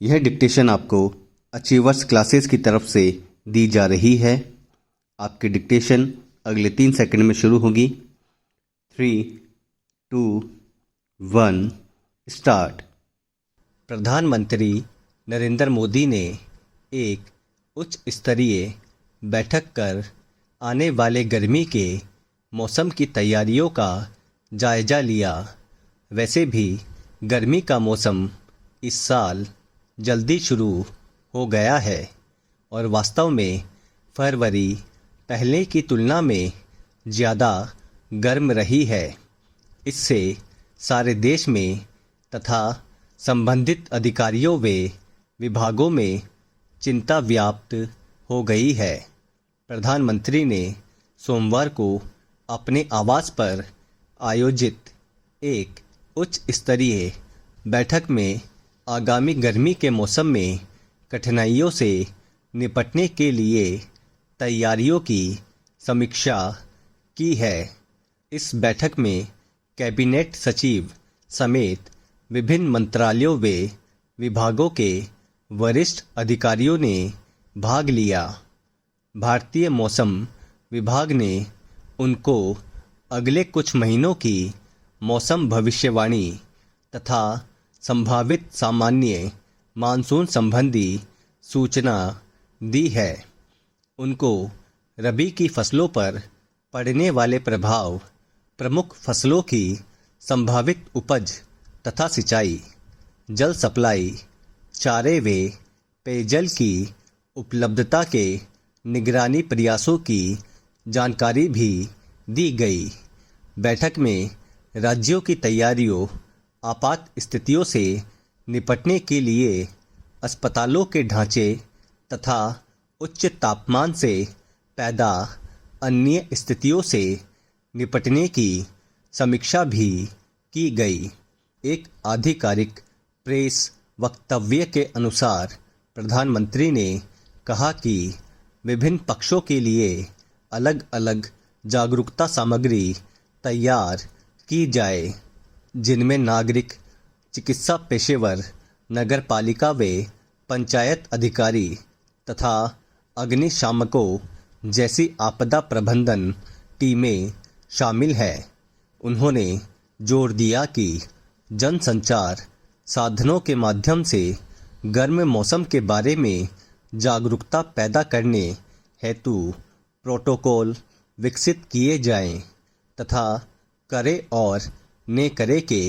यह डिक्टेशन आपको achievers classes की तरफ से दी जा रही है। आपकी डिक्टेशन अगले 3 सेकंड में शुरू होगी। 3, 2, 1 स्टार्ट। प्रधानमंत्री नरेंद्र मोदी ने एक उच्च स्तरीय बैठक कर आने वाले गर्मी के मौसम की तैयारियों का जायजा लिया। वैसे भी गर्मी का मौसम इस साल जल्दी शुरू हो गया है और वास्तव में फरवरी पहले की तुलना में ज़्यादा गर्म रही है। इससे सारे देश में तथा संबंधित अधिकारियों व विभागों में चिंता व्याप्त हो गई है। प्रधानमंत्री ने सोमवार को अपने आवास पर आयोजित एक उच्च स्तरीय बैठक में आगामी गर्मी के मौसम में कठिनाइयों से निपटने के लिए तैयारियों की समीक्षा की है। इस बैठक में कैबिनेट सचिव समेत विभिन्न मंत्रालयों व विभागों के वरिष्ठ अधिकारियों ने भाग लिया। भारतीय मौसम विभाग ने उनको अगले कुछ महीनों की मौसम भविष्यवाणी तथा संभावित सामान्य मानसून संबंधी सूचना दी है। उनको रबी की फसलों पर पड़ने वाले प्रभाव, प्रमुख फसलों की संभावित उपज तथा सिंचाई, जल सप्लाई, चारे व पेयजल की उपलब्धता के निगरानी प्रयासों की जानकारी भी दी गई। बैठक में राज्यों की तैयारियों, आपात स्थितियों से निपटने के लिए अस्पतालों के ढांचे तथा उच्च तापमान से पैदा अन्य स्थितियों से निपटने की समीक्षा भी की गई। एक आधिकारिक प्रेस वक्तव्य के अनुसार प्रधानमंत्री ने कहा कि विभिन्न पक्षों के लिए अलग अलग जागरूकता सामग्री तैयार की जाए, जिनमें नागरिक, चिकित्सा पेशेवर, नगर पालिका व पंचायत अधिकारी तथा अग्निशामकों जैसी आपदा प्रबंधन टीमें शामिल हैं। उन्होंने जोर दिया कि जनसंचार साधनों के माध्यम से गर्म मौसम के बारे में जागरूकता पैदा करने हेतु प्रोटोकॉल विकसित किए जाएं तथा करे और न करे के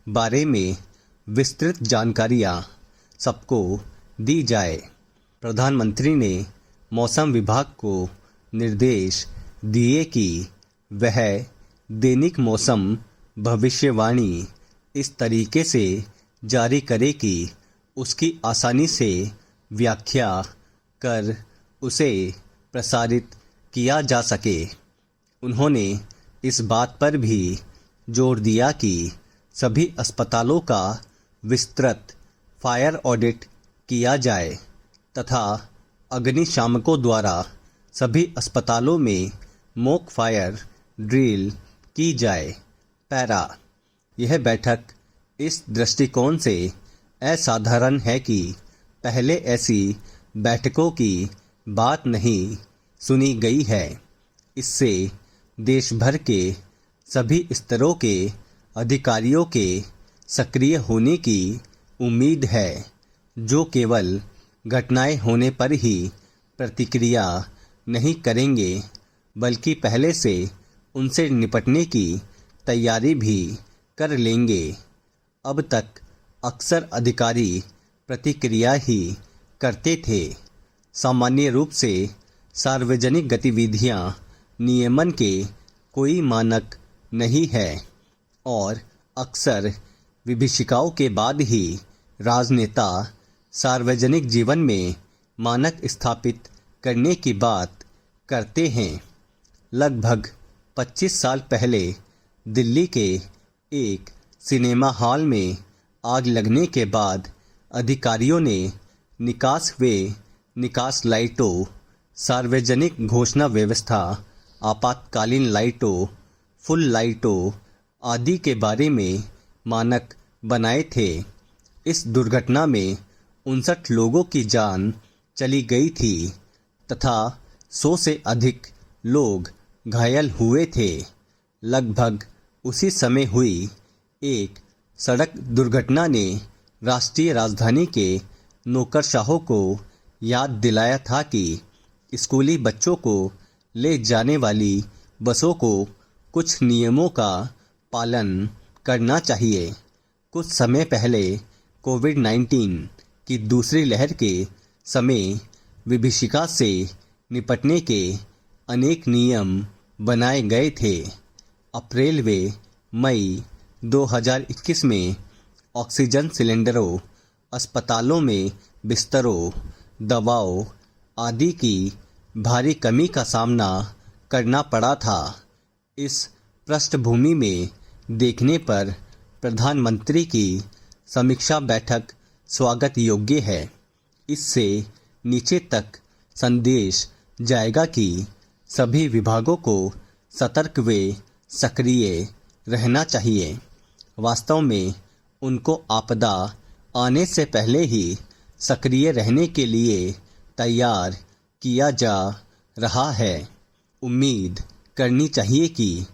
बारे में विस्तृत जानकारियाँ सबको दी जाए। प्रधानमंत्री ने मौसम विभाग को निर्देश दिए कि वह दैनिक मौसम भविष्यवाणी इस तरीके से जारी करे कि उसकी आसानी से व्याख्या कर उसे प्रसारित किया जा सके। उन्होंने इस बात पर भी जोर दिया कि सभी अस्पतालों का विस्तृत फायर ऑडिट किया जाए तथा अग्निशामकों द्वारा सभी अस्पतालों में मॉक फायर ड्रिल की जाए। पैरा। यह बैठक इस दृष्टिकोण से असाधारण है कि पहले ऐसी बैठकों की बात नहीं सुनी गई है। इससे देश भर के सभी स्तरों के अधिकारियों के सक्रिय होने की उम्मीद है, जो केवल घटनाएं होने पर ही प्रतिक्रिया नहीं करेंगे बल्कि पहले से उनसे निपटने की तैयारी भी कर लेंगे। अब तक अक्सर अधिकारी प्रतिक्रिया ही करते थे। सामान्य रूप से सार्वजनिक गतिविधियां नियमन के कोई मानक नहीं है और अक्सर विभीषिकाओं के बाद ही राजनेता सार्वजनिक जीवन में मानक स्थापित करने की बात करते हैं। लगभग 25 साल पहले दिल्ली के एक सिनेमा हॉल में आग लगने के बाद अधिकारियों ने निकास व निकास लाइटों, सार्वजनिक घोषणा व्यवस्था, आपातकालीन लाइटों, फुल लाइटों आदि के बारे में मानक बनाए थे। इस दुर्घटना में 59 लोगों की जान चली गई थी तथा 100 से अधिक लोग घायल हुए थे। लगभग उसी समय हुई एक सड़क दुर्घटना ने राष्ट्रीय राजधानी के नौकरशाहों को याद दिलाया था कि स्कूली बच्चों को ले जाने वाली बसों को कुछ नियमों का पालन करना चाहिए। कुछ समय पहले कोविड-19 की दूसरी लहर के समय विभीषिका से निपटने के अनेक नियम बनाए गए थे। अप्रैल व मई 2021 में ऑक्सीजन सिलेंडरों, अस्पतालों में बिस्तरों, दवाओं आदि की भारी कमी का सामना करना पड़ा था। इस पृष्ठभूमि में देखने पर प्रधानमंत्री की समीक्षा बैठक स्वागत योग्य है। इससे नीचे तक संदेश जाएगा कि सभी विभागों को सतर्क व सक्रिय रहना चाहिए। वास्तव में उनको आपदा आने से पहले ही सक्रिय रहने के लिए तैयार किया जा रहा है। उम्मीद करनी चाहिए कि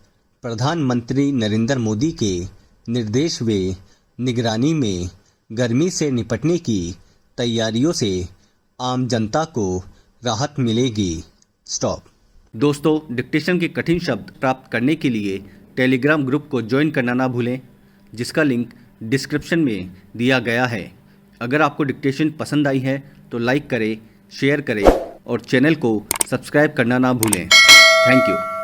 प्रधानमंत्री नरेंद्र मोदी के निर्देश व निगरानी में गर्मी से निपटने की तैयारियों से आम जनता को राहत मिलेगी। स्टॉप। दोस्तों, डिक्टेशन के कठिन शब्द प्राप्त करने के लिए टेलीग्राम ग्रुप को ज्वाइन करना ना भूलें, जिसका लिंक डिस्क्रिप्शन में दिया गया है। अगर आपको डिक्टेशन पसंद आई है तो लाइक करें, शेयर करें और चैनल को सब्सक्राइब करना ना भूलें। Thank you.